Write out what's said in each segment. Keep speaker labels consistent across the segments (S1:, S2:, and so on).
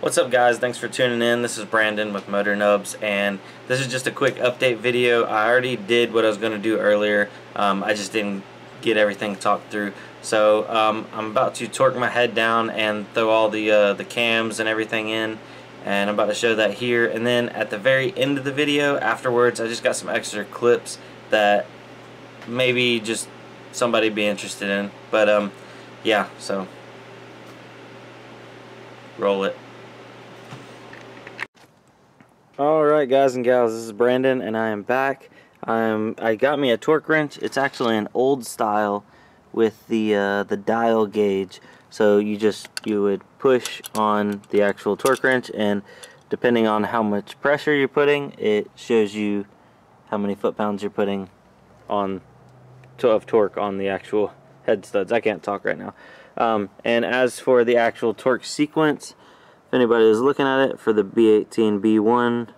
S1: What's up, guys? Thanks for tuning in. This is Brandon with Motornubs, and this is just a quick update video. I already did what I was going to do earlier. I just didn't get everything talked through. So I'm about to torque my head down and throw all the cams and everything in, and I'm about to show that here. And then at the very end of the video, afterwards, I just got some extra clips that maybe just somebody be interested in. But yeah, so roll it. Alright, guys and gals, this is Brandon and I am back. I got me a torque wrench. It's actually an old style with the dial gauge. So you would push on the actual torque wrench, and depending on how much pressure you're putting, it shows you how many foot-pounds you're putting on of torque on the actual head studs. I can't talk right now. And as for the actual torque sequence, if anybody is looking at it, for the B18 B1,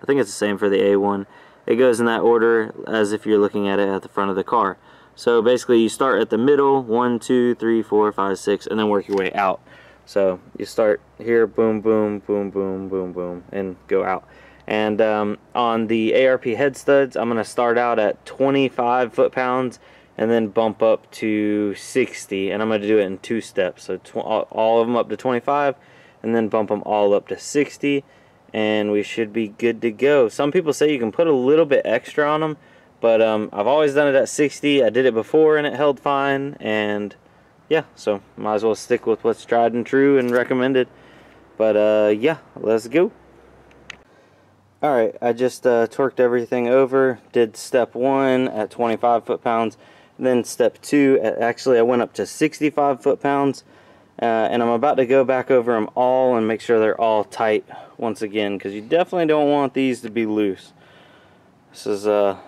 S1: I think it's the same for the A1. It goes in that order as if you're looking at it at the front of the car. So basically you start at the middle, 1, 2, 3, 4, 5, 6, and then work your way out. So you start here, boom, boom, boom, boom, boom, boom, and go out. And on the ARP head studs, I'm going to start out at 25 foot-pounds and then bump up to 60, and I'm going to do it in 2 steps. So all of them up to 25, and then bump them all up to 60, and we should be good to go. Some people say you can put a little bit extra on them, but I've always done it at 60. I did it before and it held fine, and yeah, so might as well stick with what's tried and true and recommended. But yeah, let's go. Alright, I just torqued everything over, did step 1 at 25 foot-pounds, then step 2 actually I went up to 65 foot-pounds. And I'm about to go back over them all and make sure they're all tight once again, because you definitely don't want these to be loose. This is a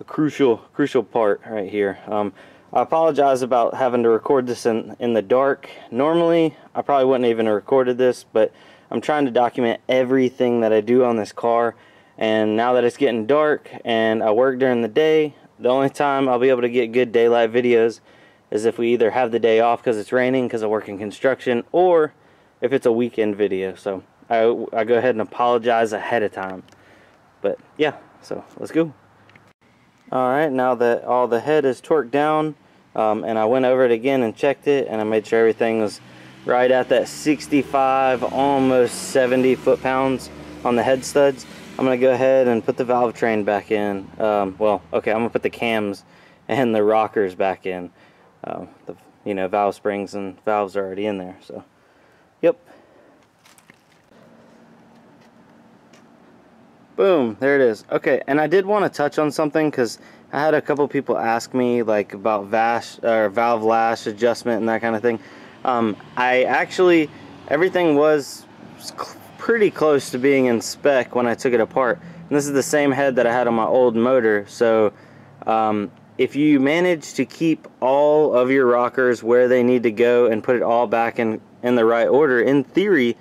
S1: crucial part right here. I apologize about having to record this in the dark. Normally I probably wouldn't even have recorded this, but I'm trying to document everything that I do on this car, and now that it's getting dark and I work during the day, the only time I'll be able to get good daylight videos is if we either have the day off because it's raining because I work in construction, or if it's a weekend video. So I go ahead and apologize ahead of time. But yeah, so let's go. Alright, now that all the head is torqued down, and I went over it again and checked it, and I made sure everything was right at that 65, almost 70 foot-pounds on the head studs. I'm going to go ahead and put the valve train back in. Well, okay, I'm going to put the cams and the rockers back in. The valve springs and valves are already in there, so yep. Boom, there it is. Okay, and I did want to touch on something because I had a couple people ask me like about valve lash adjustment and that kind of thing. I actually, everything was pretty close to being in spec when I took it apart, and this is the same head that I had on my old motor. So if you manage to keep all of your rockers where they need to go and put it all back in the right order, in theory,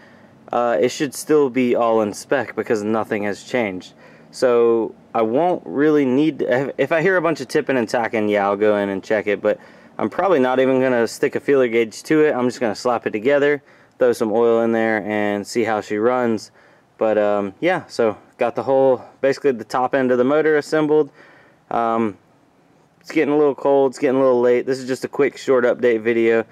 S1: it should still be all in spec because nothing has changed. So I won't really need to, if I hear a bunch of tipping and tacking, yeah, I'll go in and check it, but I'm probably not even going to stick a feeler gauge to it. I'm just going to slap it together, throw some oil in there, and see how she runs. But yeah, so got the whole, basically the top end of the motor assembled. It's getting a little cold, it's getting a little late. This is just a quick short update video.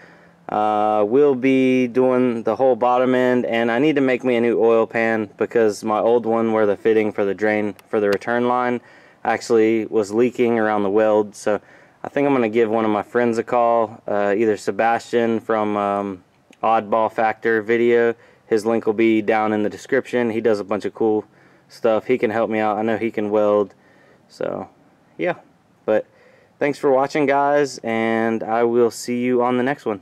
S1: We'll be doing the whole bottom end, and I need to make me a new oil pan because my old one where the fitting for the drain for the return line actually was leaking around the weld. So I think I'm going to give one of my friends a call, either Sebastian from Oddball Factor video. His link will be down in the description. He does a bunch of cool stuff. He can help me out. I know he can weld. So yeah, but thanks for watching, guys, and I will see you on the next one.